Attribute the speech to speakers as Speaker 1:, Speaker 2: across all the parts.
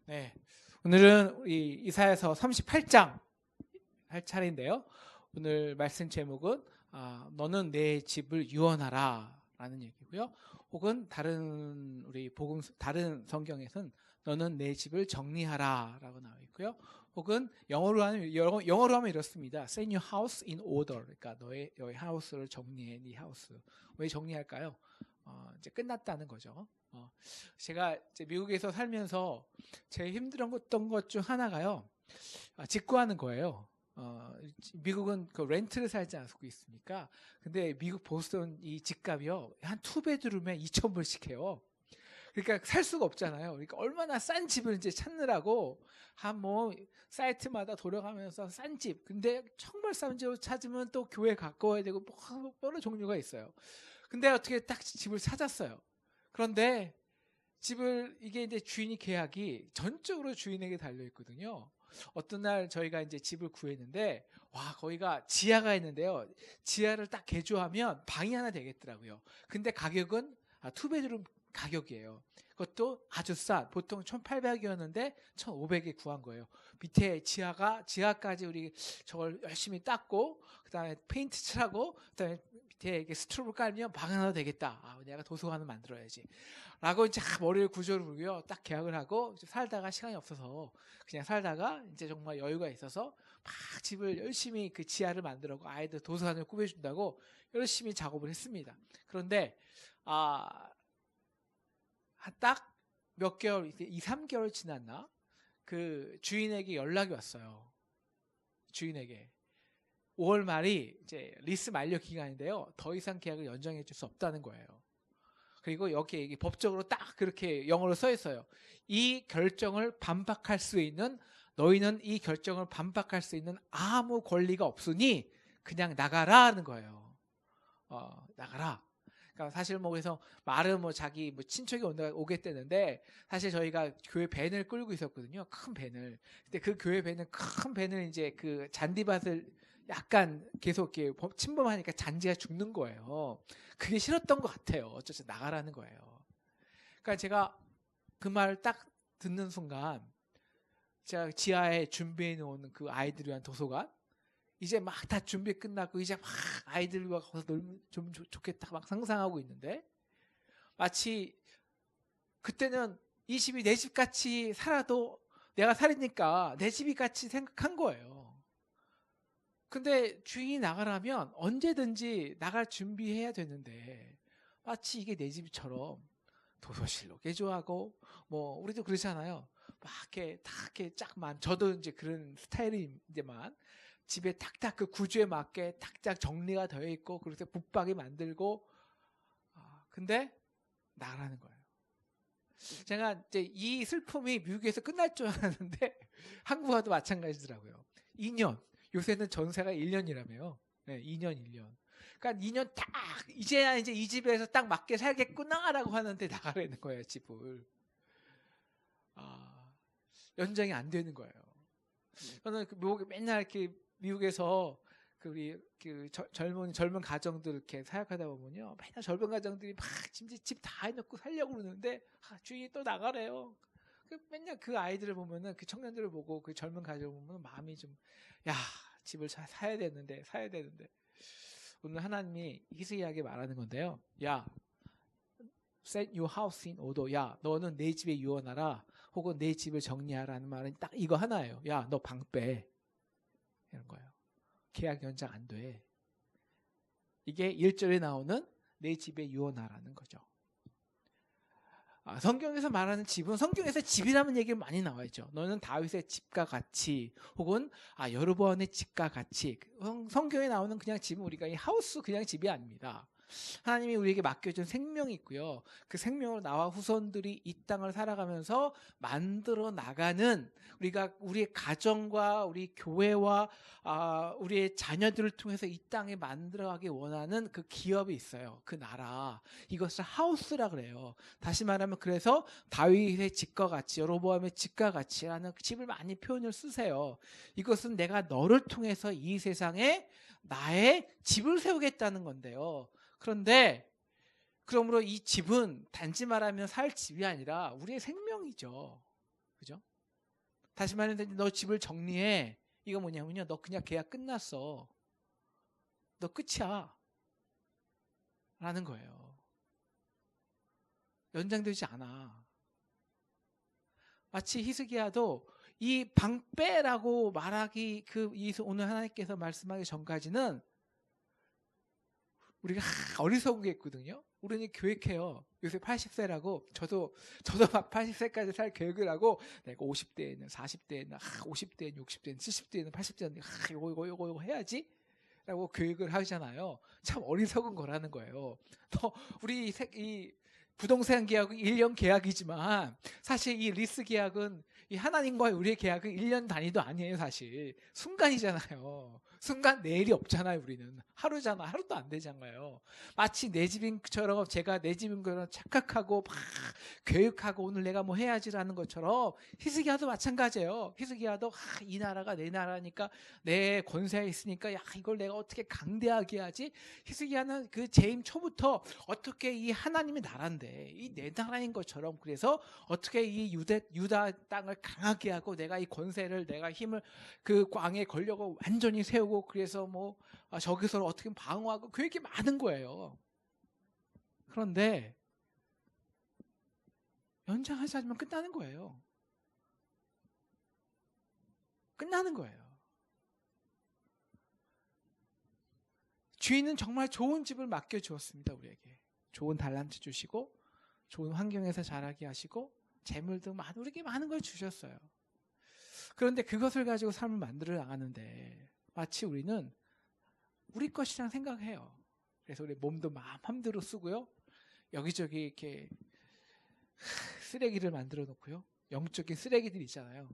Speaker 1: 네, 오늘은 우리 이사야서 38장 할 차례인데요. 오늘 말씀 제목은 너는 내 집을 유언하라 라는 얘기고요. 혹은 다른 우리 복음 다른 성경에서는 너는 내 집을 정리하라 라고 나와 있고요. 혹은 영어로 하면 이렇습니다. Set your house in order. 그러니까 너의 하우스를 정리해. 네 하우스. 왜 정리할까요? 이제 끝났다는 거죠. 제가 이제 미국에서 살면서 제일 힘들었던 것 중 하나가요. 직구하는 거예요. 미국은 그 렌트를 살지 않고 있으니까. 근데 미국 보스턴 이 집값이요. 한 투베드룸에 2,000불씩 해요. 그러니까 살 수가 없잖아요. 그러니까 얼마나 싼 집을 이제 찾느라고 한 뭐 사이트마다 돌아가면서 싼 집. 근데 정말 싼 집을 찾으면 또 교회 가까워야 되고 뭐 여러 종류가 있어요. 근데 어떻게 딱 집을 찾았어요. 그런데 집을 이게 이제 주인이 계약이 전적으로 주인에게 달려 있거든요. 어떤 날 저희가 이제 집을 구했는데 와 거기가 지하가 있는데요. 지하를 딱 개조하면 방이 하나 되겠더라고요. 근데 가격은 투베드룸 가격이에요. 그것도 아주 싼 보통 1,800이었는데 1,500에 구한 거예요. 밑에 지하까지 우리 저걸 열심히 닦고 그다음에 페인트 칠하고 그다음에 밑에 이렇게 스트로브 깔면 방 하나 되겠다. 내가 도서관을 만들어야지. 라고 이제 머리를 구조를 부르고요. 딱 계약을 하고 살다가 시간이 없어서 그냥 살다가 이제 정말 여유가 있어서 막 집을 열심히 그 지하를 만들고 아이들 도서관을 꾸며준다고 열심히 작업을 했습니다. 그런데 딱 몇 개월, 2, 3개월 지났나? 그 주인에게 연락이 왔어요. 주인에게. 5월 말이 이제 리스 만료 기간인데요. 더 이상 계약을 연장해 줄 수 없다는 거예요. 그리고 여기에 법적으로 딱 그렇게 영어로 써 있어요. 이 결정을 반박할 수 있는 너희는 이 결정을 반박할 수 있는 아무 권리가 없으니 그냥 나가라는 거예요. 나가라. 그러니까 사실 뭐 그래서 말은 뭐 자기 뭐 친척이 오겠다는데 사실 저희가 교회 밴을 끌고 있었거든요. 큰 밴을. 근데 그 교회 밴은 큰 밴을 이제 그 잔디밭을 약간 계속 이렇게 침범하니까 잔디가 죽는 거예요. 그게 싫었던 것 같아요. 어쩌지 나가라는 거예요. 그러니까 제가 그 말을 딱 듣는 순간 제가 지하에 준비해 놓은 그 아이들을 위한 도서관 이제 막 다 준비 끝나고 이제 막 아이들과 가서 놀면 좀 좋겠다 막 상상하고 있는데 마치 그때는 이 집이 내 집 같이 살아도 내가 살으니까 내 집이 같이 생각한 거예요. 근데 주인이 나가라면 언제든지 나갈 준비해야 되는데 마치 이게 내 집처럼 도서실로 개조하고 뭐 우리도 그러잖아요. 막 이렇게 짝만 저도 이제 그런 스타일인데만 집에 탁탁 그 구조에 맞게 탁탁 정리가 되어 있고 그래서 붙박이 만들고 근데 나가라는 거예요. 제가 이제 이 슬픔이 미국에서 끝날 줄 알았는데 한국과도 마찬가지더라고요. 2년 요새는 전세가 1년이라며요. 네, 2년 1년. 그러니까 2년 딱 이제야 이제 이 집에서 딱 맞게 살겠구나라고 하는데 나가라는 거예요 집을. 연장이 안 되는 거예요. 저는 그 맨날 이렇게 미국에서 그 우리 그 젊은 가정들 이렇게 사역하다 보면요, 맨날 젊은 가정들이 막 집 다 해놓고 살려고 그러는데 주인이 또 나가래요. 맨날 그 아이들을 보면은 그 청년들을 보고 그 젊은 가정을 보면 마음이 좀 야 집을 사야 되는데 오늘 하나님이 히스기야에게 말하는 건데요. 야 set your house in order. 야 너는 내 집에 유언하라. 혹은 내 집을 정리하라는 말은 딱 이거 하나예요. 야 너 방 빼. 이런 거예요. 계약 연장 안 돼. 이게 1절에 나오는 내 집에 유언하라는 거죠. 성경에서 말하는 집은 성경에서 집이라는 얘기가 많이 나와 있죠. 너는 다윗의 집과 같이 혹은 여로보암의 집과 같이 성경에 나오는 그냥 집은 우리가 이 하우스 그냥 집이 아닙니다. 하나님이 우리에게 맡겨준 생명이 있고요. 그 생명으로 나와 후손들이 이 땅을 살아가면서 만들어 나가는 우리가 우리의 가정과 우리 교회와 우리의 자녀들을 통해서 이 땅에 만들어가기 원하는 그 기업이 있어요. 그 나라. 이것을 하우스라 그래요. 다시 말하면 그래서 다윗의 집과 같이 여로보암의 집과 같이라는 집을 많이 표현을 쓰세요. 이것은 내가 너를 통해서 이 세상에 나의 집을 세우겠다는 건데요. 그런데 그러므로 이 집은 단지 말하면 살 집이 아니라 우리의 생명이죠. 그죠? 다시 말해서 너 집을 정리해. 이거 뭐냐면요. 너 그냥 계약 끝났어. 너 끝이야. 라는 거예요. 연장되지 않아. 마치 히스기야도 이 방빼라고 말하기 오늘 하나님께서 말씀하기 전까지는 우리가 어리석은 게 있거든요. 우리는 계획해요. 요새 80세라고 저도 막 80세까지 살 계획을 하고 내가 50대에는 40대에는 50대에는 60대에는 70대에는 80대에는 이거 해야지 라고 계획을 하잖아요. 참 어리석은 거라는 거예요. 우리 이 부동산 계약은 1년 계약이지만 사실 이 리스 계약은 이 하나님과의 우리의 계약은 1년 단위도 아니에요. 사실 순간이잖아요. 순간 내일이 없잖아요. 우리는 하루잖아. 하루도 안 되잖아요. 마치 내 집인처럼 제가 내 집인 것처럼 착각하고 막 계획하고 오늘 내가 뭐 해야지라는 것처럼 히스기야도 마찬가지예요. 히스기야도 이 나라가 내 나라니까 내 권세에 있으니까 이걸 내가 어떻게 강대하게 하지? 히스기야는 그 재임 초부터 어떻게 이 하나님의 나라인데 이 내 나라인 것처럼 그래서 어떻게 이 유다 땅을 강하게 하고 내가 이 권세를 내가 힘을 그 왕의 권력을 완전히 세우고 그래서 뭐 저기서 어떻게 방어하고 그 얘기 많은 거예요. 그런데 연장하지 않으면 끝나는 거예요. 끝나는 거예요. 주인은 정말 좋은 집을 맡겨주었습니다. 우리에게 좋은 달란트 주시고 좋은 환경에서 자라게 하시고 재물도 우리에게 많은 걸 주셨어요. 그런데 그것을 가지고 삶을 만들어 나가는데 마치 우리는 우리 것이랑 생각해요. 그래서 우리 몸도 마음대로 쓰고요. 여기저기 이렇게 쓰레기를 만들어 놓고요. 영적인 쓰레기들 있잖아요.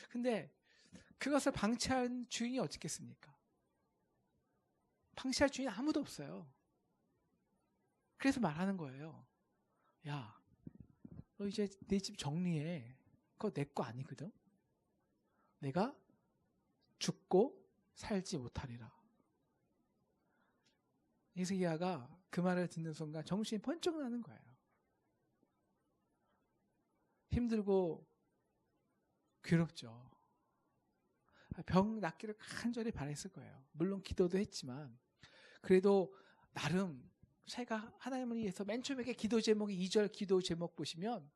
Speaker 1: 근데 그것을 방치한 주인이 어떻겠습니까? 방치할 주인 아무도 없어요. 그래서 말하는 거예요. 야, 너 이제 내 집 정리해. 그거 내 거 아니거든. 내가 죽고 살지 못하리라. 히스기야가 그 말을 듣는 순간 정신이 번쩍 나는 거예요. 힘들고 괴롭죠. 병 낫기를 간절히 바랬을 거예요. 물론 기도도 했지만 그래도 나름 제가 하나님을 위해서 맨 처음에 기도 제목이 2절 기도 제목 보시면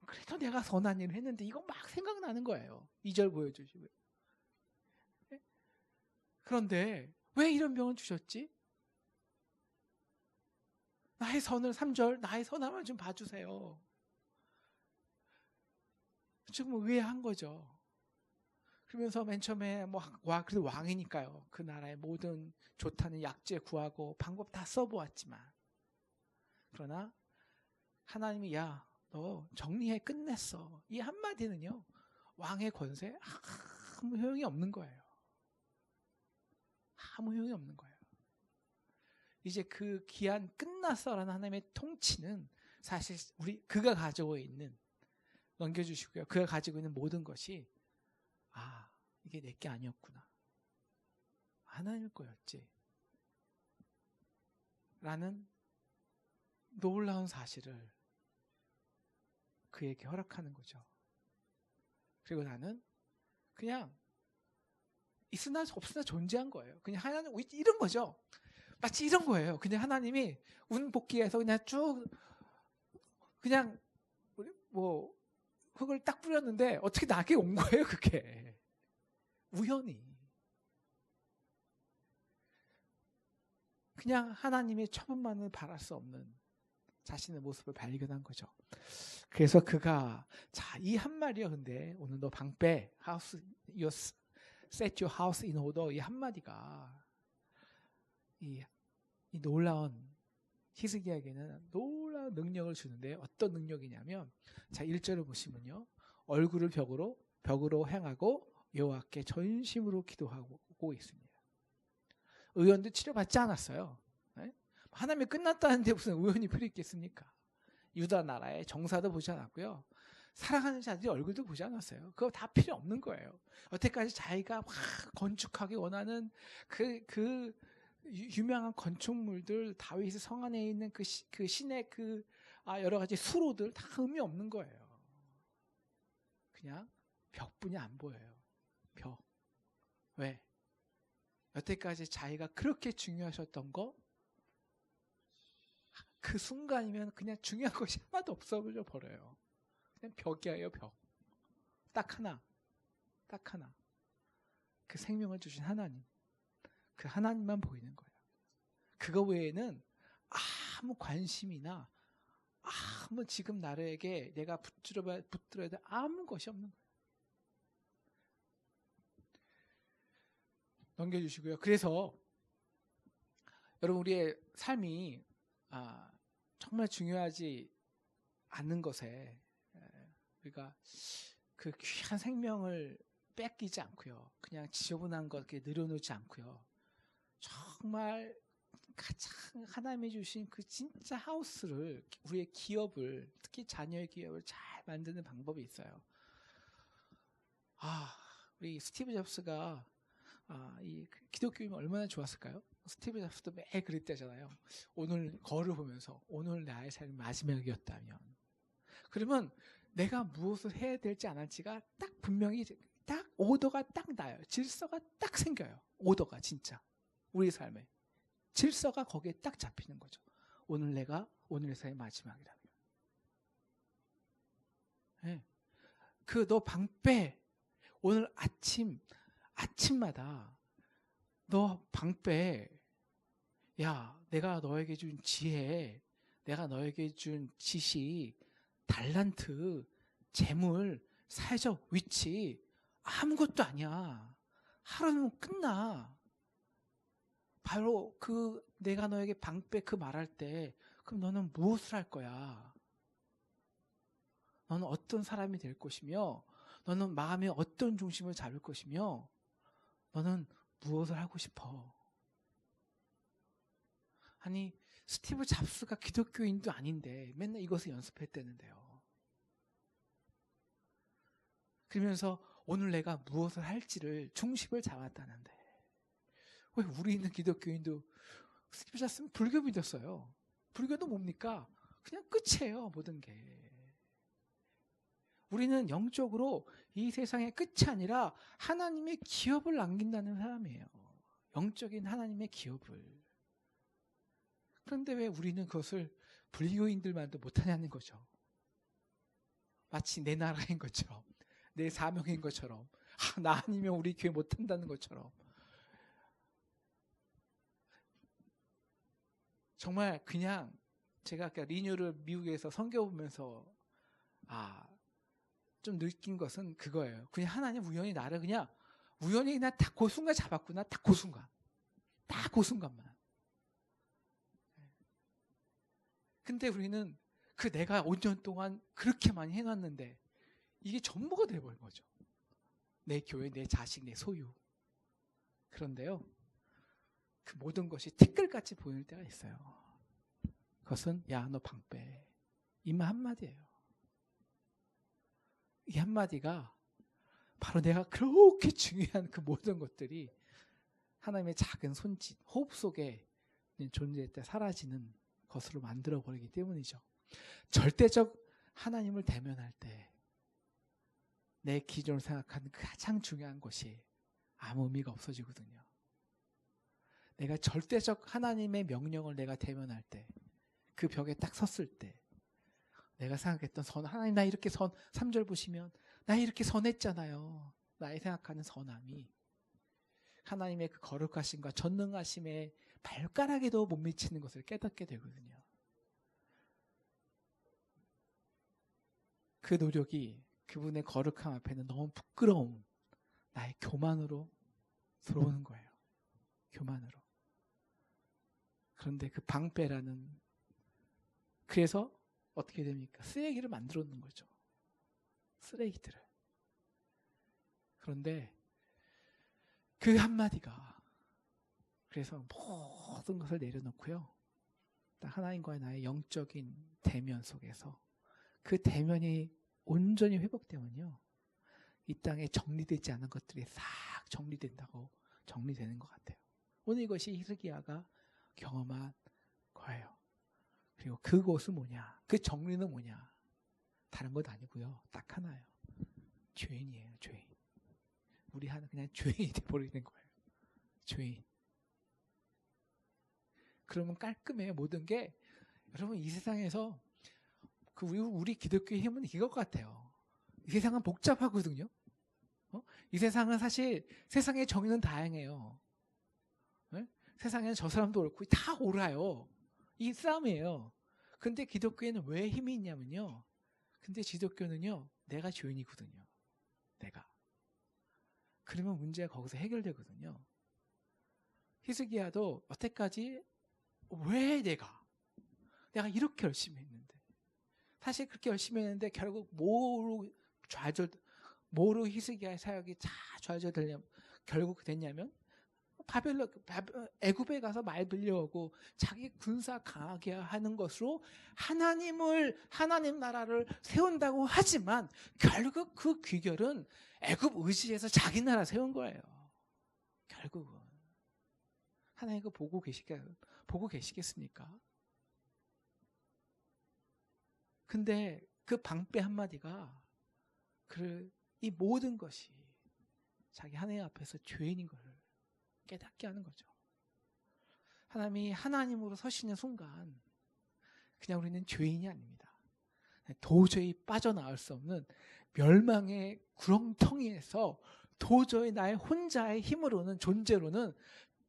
Speaker 1: 그래도 내가 선한 일을 했는데 이거 막 생각나는 거예요. 2절 보여주시고요. 그런데 왜 이런 병을 주셨지? 나의 선을 3절 나의 선함을 좀 봐주세요. 좀 의아한 거죠. 그러면서 맨 처음에 그래도 왕이니까요. 그 나라의 모든 좋다는 약재 구하고 방법 다 써보았지만 그러나 하나님이 너 정리해 끝냈어. 이 한마디는요. 왕의 권세 아무 효용이 없는 거예요. 아무 효용이 없는 거예요. 이제 그 기한 끝났어라는 하나님의 통치는 사실 그가 가지고 있는 넘겨주시고요. 그가 가지고 있는 모든 것이 이게 내게 아니었구나. 하나님 거였지. 라는 놀라운 사실을 그에게 허락하는 거죠. 그리고 나는 그냥 있으나 없으나 존재한 거예요. 그냥 하나님 이런 거죠. 마치 이런 거예요. 그냥 하나님이 운복기에서 그냥 쭉 그냥 흙을 딱 뿌렸는데 어떻게 낙이 온 거예요, 그게. 우연히. 그냥 하나님의 천만을 바랄 수 없는 자신의 모습을 발견한 거죠. 그래서 그가 이 한마디요. 근데 오늘 너 방 빼. set your house in order. 이 한마디가 이 놀라운 히스기야에게는 놀라운 능력을 주는데 어떤 능력이냐면 1절을 보시면요. 얼굴을 벽으로 향하고 여호와께 전심으로 기도하고 있습니다. 의원도 치료받지 않았어요. 네? 하나님이 끝났다는데 무슨 의원이 필요 있겠습니까? 유다 나라의 정사도 보지 않았고요. 사랑하는 자들이 얼굴도 보지 않았어요. 그거 다 필요 없는 거예요. 여태까지 자기가 막 건축하기 원하는 그 유명한 건축물들, 다윗의 성 안에 있는 그 신의 여러 가지 수로들 다 의미 없는 거예요. 그냥 벽뿐이 안 보여요. 벽. 왜? 여태까지 자기가 그렇게 중요하셨던 거, 그 순간이면 그냥 중요한 것이 하나도 없어져 버려요. 그냥 벽이에요, 벽. 딱 하나. 딱 하나. 그 생명을 주신 하나님. 그 하나님만 보이는 거예요. 그거 외에는 아무 관심이나 아무 지금 나에게 내가 붙들어야 될 아무 것이 없는 거예요. 넘겨주시고요. 그래서 여러분 우리의 삶이 정말 중요하지 않는 것에 우리가 그 귀한 생명을 뺏기지 않고요. 그냥 지저분한 것 이렇게 늘여놓지 않고요. 정말 가장 하나님이 주신 그 진짜 하우스를, 우리의 기업을, 특히 자녀의 기업을 잘 만드는 방법이 있어요. 우리 스티브 잡스가 이 기독교이면 얼마나 좋았을까요? 스티브 잡스도 매일 그랬다잖아요. 오늘 거울을 보면서 오늘 나의 삶이 마지막이었다면, 그러면 내가 무엇을 해야 될지 안 할지가 딱 분명히 딱 오더가 딱 나요. 질서가 딱 생겨요. 오더가 진짜 우리 삶에 질서가 거기에 딱 잡히는 거죠. 오늘의 삶의 마지막이라면. 네. 너 방빼. 오늘 아침마다 너 방빼. 야, 내가 너에게 준 지혜, 내가 너에게 준 지식, 달란트, 재물, 사회적 위치 아무것도 아니야. 하루는 끝나. 바로 내가 너에게 방빼 그 말할 때 그럼 너는 무엇을 할 거야? 너는 어떤 사람이 될 것이며, 너는 마음의 어떤 중심을 잡을 것이며, 너는 무엇을 하고 싶어? 아니, 스티브 잡스가 기독교인도 아닌데 맨날 이것을 연습했다는데요. 그러면서 오늘 내가 무엇을 할지를 중심을 잡았다는데, 왜 우리 있는 기독교인도 스티브 잡스는 불교 믿었어요. 불교도 뭡니까? 그냥 끝이에요, 모든 게. 우리는 영적으로 이 세상의 끝이 아니라 하나님의 기업을 남긴다는 사람이에요. 영적인 하나님의 기업을. 그런데 왜 우리는 그것을 불교인들만도 못하냐는 거죠. 마치 내 나라인 것처럼, 내 사명인 것처럼, 나 아니면 우리 교회 못한다는 것처럼. 정말 그냥 제가 아까 리뉴를 미국에서 선교 보면서 좀 느낀 것은 그거예요. 그냥 하나님 우연히 나를 그냥 딱 그 순간 잡았구나. 딱 그 순간. 딱 그 순간만. 근데 우리는 내가 5년 동안 그렇게 많이 해놨는데 이게 전부가 돼버린 거죠. 내 교회, 내 자식, 내 소유. 그런데요, 그 모든 것이 티끌같이 보일 때가 있어요. 그것은 야, 너 방빼. 이 말 한마디예요. 이 한마디가 바로 내가 그렇게 중요한 그 모든 것들이 하나님의 작은 손짓, 호흡 속에 존재할 때 사라지는 것으로 만들어버리기 때문이죠. 절대적 하나님을 대면할 때 내 기존을 생각하는 가장 중요한 것이 아무 의미가 없어지거든요. 내가 절대적 하나님의 명령을 내가 대면할 때, 그 벽에 딱 섰을 때 내가 생각했던 하나님 나 이렇게 3절 보시면 나 이렇게 선했잖아요. 나의 생각하는 선함이 하나님의 그 거룩하심과 전능하심에 발가락에도 못 미치는 것을 깨닫게 되거든요. 그 노력이 그분의 거룩함 앞에는 너무 부끄러움, 나의 교만으로 들어오는 거예요. 교만으로. 그런데 그 방패라는, 그래서 어떻게 됩니까? 쓰레기를 만들어 놓는 거죠. 쓰레기들을. 그런데 그 한마디가, 그래서 모든 것을 내려놓고요, 딱 하나님과의 나의 영적인 대면 속에서 그 대면이 온전히 회복되면요, 이 땅에 정리되지 않은 것들이 싹 정리된다고 정리되는 것 같아요. 오늘 이것이 히스기야가 경험한 거예요. 그리고 그것은 뭐냐? 그 정리는 뭐냐? 다른 것 아니고요. 딱 하나예요. 죄인이에요. 죄인. 우리 하나 그냥 죄인이 돼버리는 거예요. 죄인. 그러면 깔끔해요. 모든 게. 여러분 이 세상에서 우리 기독교의 힘은 이것 같아요. 이 세상은 복잡하거든요. 이 세상은 사실 세상의 정의는 다양해요. 네? 세상에는 저 사람도 옳고 다 옳아요. 이 싸움이에요. 근데 기독교에는 왜 힘이 있냐면요. 근데 기독교는요. 내가 죄인이거든요. 내가. 그러면 문제가 거기서 해결되거든요. 히스기야도 여태까지 왜 내가 이렇게 열심히 했는데 사실 그렇게 열심히 했는데 결국 뭐로 히스기야의 사역이 다 좌절되냐면 결국 됐냐면 애굽에 가서 말 빌려오고 자기 군사 강하게 하는 것으로 하나님 나라를 세운다고 하지만 결국 그 귀결은 애굽 의지에서 자기 나라 세운 거예요. 결국은 하나님 그거 보고 계시겠습니까? 근데 그 방패 한마디가 이 모든 것이 자기 하나님 앞에서 죄인인 걸 깨닫게 하는 거죠. 하나님이 하나님으로 서시는 순간 그냥 우리는 죄인이 아닙니다. 도저히 빠져나올 수 없는 멸망의 구렁텅이에서 도저히 나의 혼자의 힘으로는 존재로는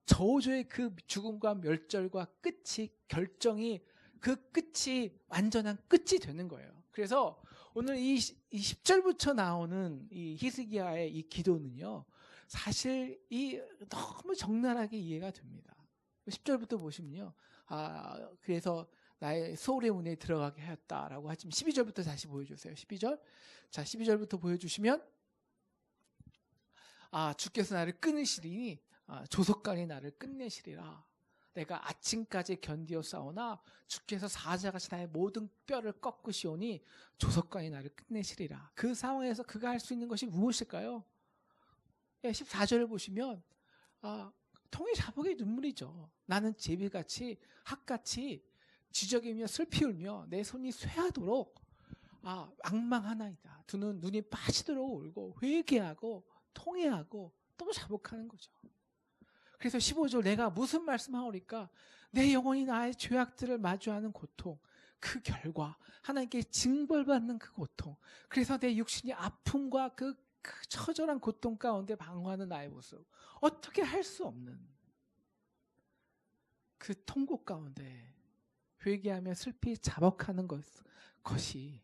Speaker 1: 도저히 그 죽음과 멸절과 결정이 그 끝이 완전한 끝이 되는 거예요. 그래서 오늘 이 10절부터 나오는 이 히스기야의 이 기도는요. 사실 너무 적나라하게 이해가 됩니다. 10절부터 보시면요. 그래서 나의 소울의 문에 들어가게 하였다라고 하지만 12절부터 다시 보여주세요. 12절. 자, 12절부터 보여주시면 주께서 나를 끊으시리니 조석간이 나를 끝내시리라. 내가 아침까지 견디어 싸우나 주께서 사자같이 나의 모든 뼈를 꺾으시오니 조석간이 나를 끝내시리라. 그 상황에서 그가 할 수 있는 것이 무엇일까요? 14절을 보시면 통이 자복의 눈물이죠. 나는 제비같이 학같이 지저귀며 슬피 울며 내 손이 쇠하도록 악망하나이다. 눈이 빠지도록 울고 회개하고 통회하고 또 자복하는 거죠. 그래서 15절 내가 무슨 말씀하오리까? 내 영혼이 나의 죄악들을 마주하는 고통, 그 결과 하나님께 징벌받는 그 고통, 그래서 내 육신이 아픔과 그 처절한 고통 가운데 방황하는 나의 모습, 어떻게 할 수 없는 그 통곡 가운데 회개하며 슬피 자복하는 것이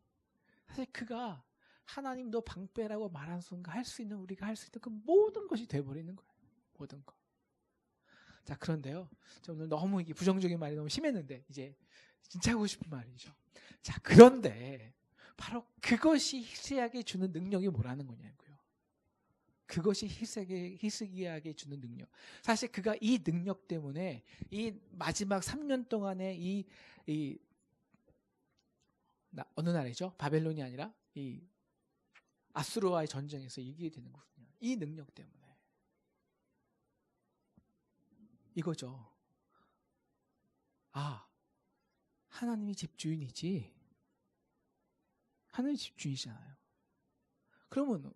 Speaker 1: 사실 그가 하나님 너 방패라고 말한 순간 우리가 할 수 있는 그 모든 것이 돼버리는 거예요. 모든 것. 자, 그런데요. 오늘 너무 이게 부정적인 말이 너무 심했는데 이제 진짜 하고 싶은 말이죠. 자, 그런데 바로 그것이 히스기야에게 주는 능력이 뭐라는 거냐고요. 그것이 히스기야에게 주는 능력. 사실 그가 이 능력 때문에 이 마지막 3년 동안에 어느 나라죠? 바벨론이 아니라 이 아수르와의 전쟁에서 이기게 되는 거거든요. 이 능력 때문에. 이거죠. 하나님이 집주인이지. 하나님이 집주인이잖아요. 그러면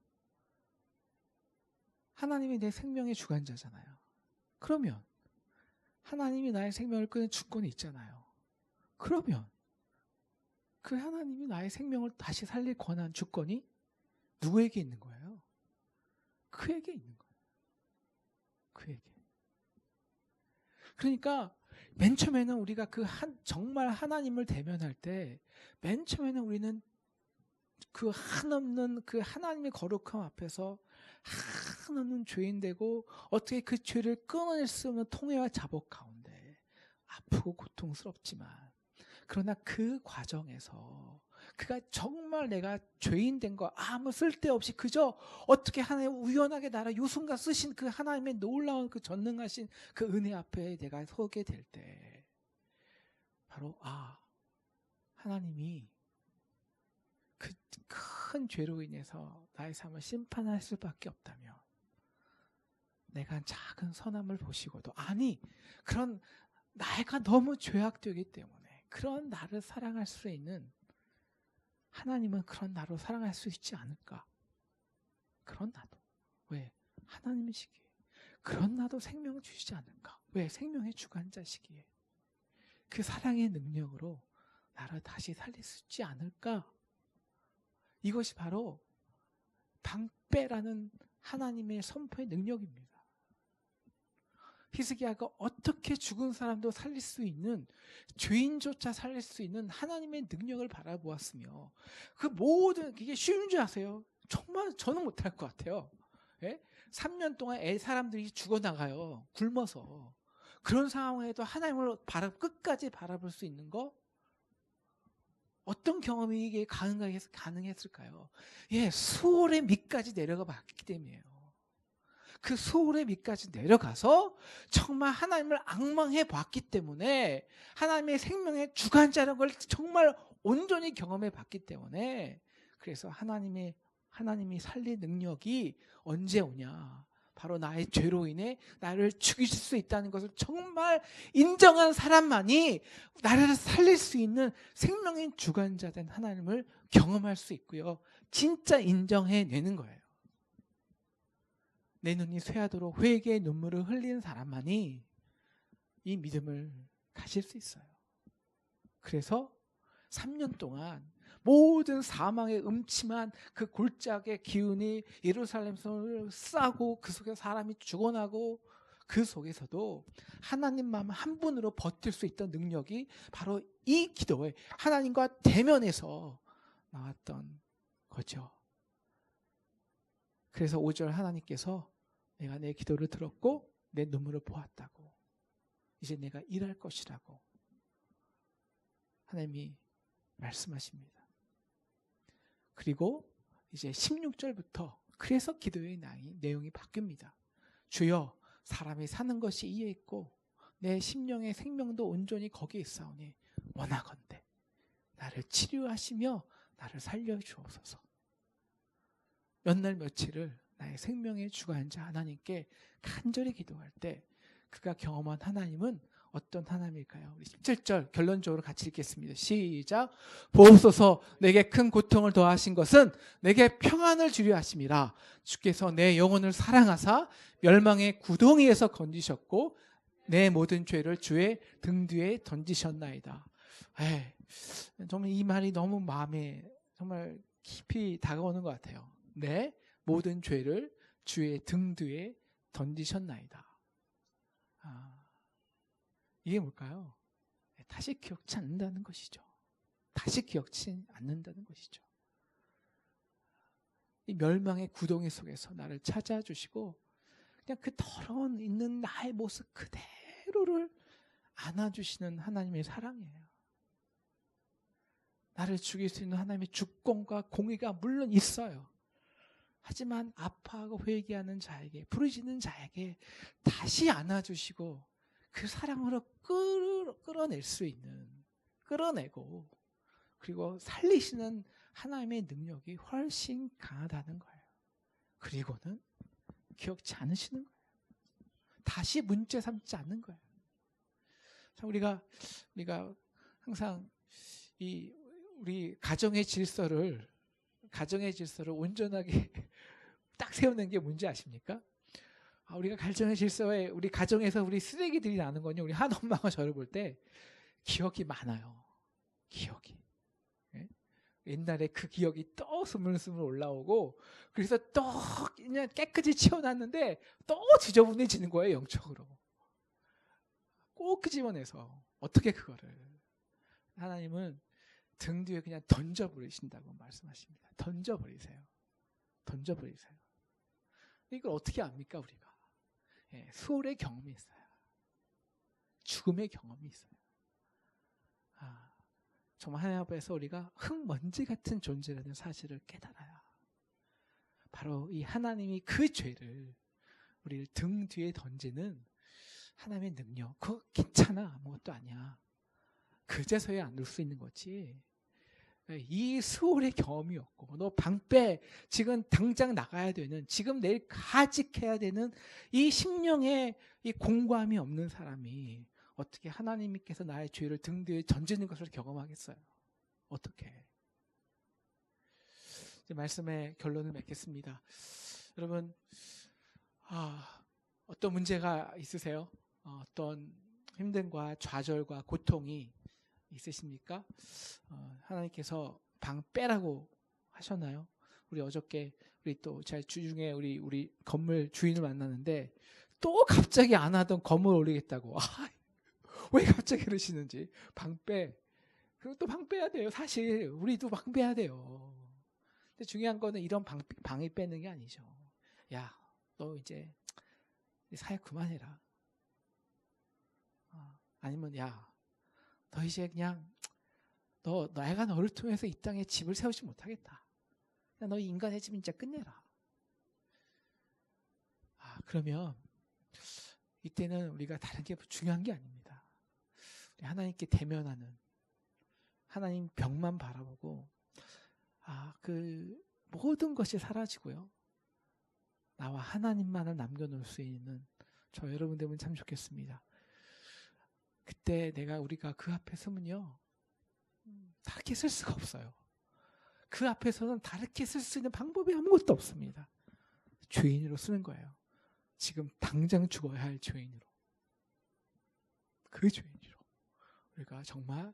Speaker 1: 하나님이 내 생명의 주관자잖아요. 그러면 하나님이 나의 생명을 끄는 주권이 있잖아요. 그러면 그 하나님이 나의 생명을 다시 살릴 권한 주권이 누구에게 있는 거예요? 그에게 있는 거예요. 그에게. 그러니까 맨 처음에는 우리가 정말 하나님을 대면할 때 맨 처음에는 우리는 그 한없는 그 하나님의 거룩함 앞에서 한없는 죄인 되고 어떻게 그 죄를 끊어낼 수 없는 통회와 자복 가운데 아프고 고통스럽지만 그러나 그 과정에서 그가 정말 내가 죄인 된 거 아무 쓸데없이 그저 어떻게 하나님 우연하게 나를 요순간 쓰신 그 하나님의 놀라운 그 전능하신 그 은혜 앞에 내가 서게 될 때 바로 하나님이 그 큰 죄로 인해서 나의 삶을 심판할 수밖에 없다면 내가 작은 선함을 보시고도 그런 내가 너무 죄악되기 때문에 그런 나를 사랑할 수 있는 하나님은 그런 나로 사랑할 수 있지 않을까? 그런 나도 왜 하나님이시기에 그런 나도 생명을 주시지 않을까? 왜 생명의 주관자시기에 그 사랑의 능력으로 나를 다시 살릴 수 있지 않을까? 이것이 바로 방패라는 하나님의 선포의 능력입니다. 히스기야가 어떻게 죽은 사람도 살릴 수 있는, 죄인조차 살릴 수 있는 하나님의 능력을 바라보았으며, 그 모든, 이게 쉬운 줄 아세요? 정말 저는 못할 것 같아요. 예? 3년 동안 사람들이 죽어나가요. 굶어서. 그런 상황에도 하나님을 끝까지 바라볼 수 있는 거? 어떤 경험이 이게 가능했을까요? 예, 수월의 밑까지 내려가 봤기 때문이에요. 그 수월의 밑까지 내려가서 정말 하나님을 앙망해 봤기 때문에, 하나님의 생명의 주관자라는 걸 정말 온전히 경험해 봤기 때문에, 그래서 하나님이 살릴 능력이 언제 오냐? 바로 나의 죄로 인해 나를 죽이실 수 있다는 것을 정말 인정한 사람만이 나를 살릴 수 있는 생명의 주관자 된 하나님을 경험할 수 있고요. 진짜 인정해내는 거예요. 내 눈이 쇠하도록 회개의 눈물을 흘리는 사람만이 이 믿음을 가질 수 있어요. 그래서 3년 동안 모든 사망의 음침한 그 골짜기의 기운이 예루살렘을 싸고, 그 속에 사람이 죽어나고, 그 속에서도 하나님 마음 한 분으로 버틸 수 있던 능력이 바로 이 기도에 하나님과 대면해서 나왔던 거죠. 그래서 5절 하나님께서 내가 내 기도를 들었고 내 눈물을 보았다고, 이제 내가 일할 것이라고 하나님이 말씀하십니다. 그리고 이제 16절부터 그래서 기도의 내용이 바뀝니다. 주여, 사람이 사는 것이 이에 있고 내 심령의 생명도 온전히 거기에 있사오니 원하건대 나를 치료하시며 나를 살려주옵소서. 몇 날 며칠을 나의 생명의 주관자 하나님께 간절히 기도할 때 그가 경험한 하나님은 어떤 하나님일까요? 우리 17절 결론적으로 같이 읽겠습니다. 시작. 보옵소서, 내게 큰 고통을 더하신 것은 내게 평안을 주려 하심이라. 주께서 내 영혼을 사랑하사 멸망의 구덩이에서 건지셨고 내 모든 죄를 주의 등 뒤에 던지셨나이다. 정말 이 말이 너무 마음에 정말 깊이 다가오는 것 같아요. 내 모든 죄를 주의 등 뒤에 던지셨나이다. 이게 뭘까요? 다시 기억지 않는다는 것이죠. 다시 기억지 않는다는 것이죠. 이 멸망의 구덩이 속에서 나를 찾아주시고 그냥 그 더러운 있는 나의 모습 그대로를 안아주시는 하나님의 사랑이에요. 나를 죽일 수 있는 하나님의 주권과 공의가 물론 있어요. 하지만 아파하고 회개하는 자에게, 부르짖는 자에게 다시 안아주시고 그 사랑으로 끌어낼 수 있는, 끌어내고 그리고 살리시는 하나님의 능력이 훨씬 강하다는 거예요. 그리고는 기억지 않으시는 거예요. 다시 문제 삼지 않는 거예요. 자, 우리가 항상 우리 가정의 질서를 온전하게 딱 세우는 게 뭔지 아십니까? 우리가 가정의 질서에, 우리 가정에서 우리 쓰레기들이 나는 건요, 우리 한 엄마가 저를 볼 때 기억이 많아요. 기억이. 예? 옛날에 그 기억이 또 스물스물 올라오고, 그래서 또 그냥 깨끗이 치워놨는데 또 지저분해지는 거예요, 영적으로. 꼭 끄집어내서 어떻게 그거를. 하나님은 등 뒤에 그냥 던져버리신다고 말씀하십니다. 던져버리세요. 던져버리세요. 이걸 어떻게 압니까, 우리가? 수월의 경험이 있어요. 죽음의 경험이 있어요. 정말 하나님 앞에서 우리가 흙먼지 같은 존재라는 사실을 깨달아야 바로 이 하나님이 그 죄를 우리를 등 뒤에 던지는 하나님의 능력, 그거 괜찮아, 아무것도 아니야, 그제서야 안 놓을 수 있는 거지. 이 수월의 경험이 없고 너 방패 지금 당장 나가야 되는, 지금 내일 가직해야 되는 이 심령의 이 공고함이 없는 사람이 어떻게 하나님께서 나의 죄를 등 뒤에 던지는 것을 경험하겠어요? 어떻게? 이제 말씀의 결론을 맺겠습니다. 여러분, 어떤 문제가 있으세요? 어떤 힘듦과 좌절과 고통이 있으십니까? 하나님께서 방 빼라고 하셨나요? 우리 어저께 우리 또 제 주중에 우리 건물 주인을 만났는데 또 갑자기 안 하던 건물 올리겠다고. 왜 갑자기 그러시는지. 방 빼. 그리고 또 방 빼야 돼요. 사실 우리도 방 빼야 돼요. 근데 중요한 거는 이런 방이 빼는 게 아니죠. 야, 너 이제 사역 그만해라. 아니면 야, 너 이제 그냥 내가 너를 통해서 이 땅에 집을 세우지 못하겠다. 너 인간의 집 진짜 끝내라. 그러면 이때는 우리가 다른 게 중요한 게 아닙니다. 우리 하나님께 대면하는, 하나님 벽만 바라보고 그 모든 것이 사라지고요. 나와 하나님만을 남겨놓을 수 있는 저 여러분 되면 참 좋겠습니다. 그때 우리가 그 앞에 서면요, 다르게 쓸 수가 없어요. 그 앞에서는 다르게 쓸 수 있는 방법이 아무것도 없습니다. 죄인으로 쓰는 거예요. 지금 당장 죽어야 할 죄인으로. 그 죄인으로. 우리가 정말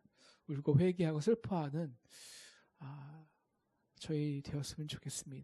Speaker 1: 울고 회개하고 슬퍼하는 저희 되었으면 좋겠습니다.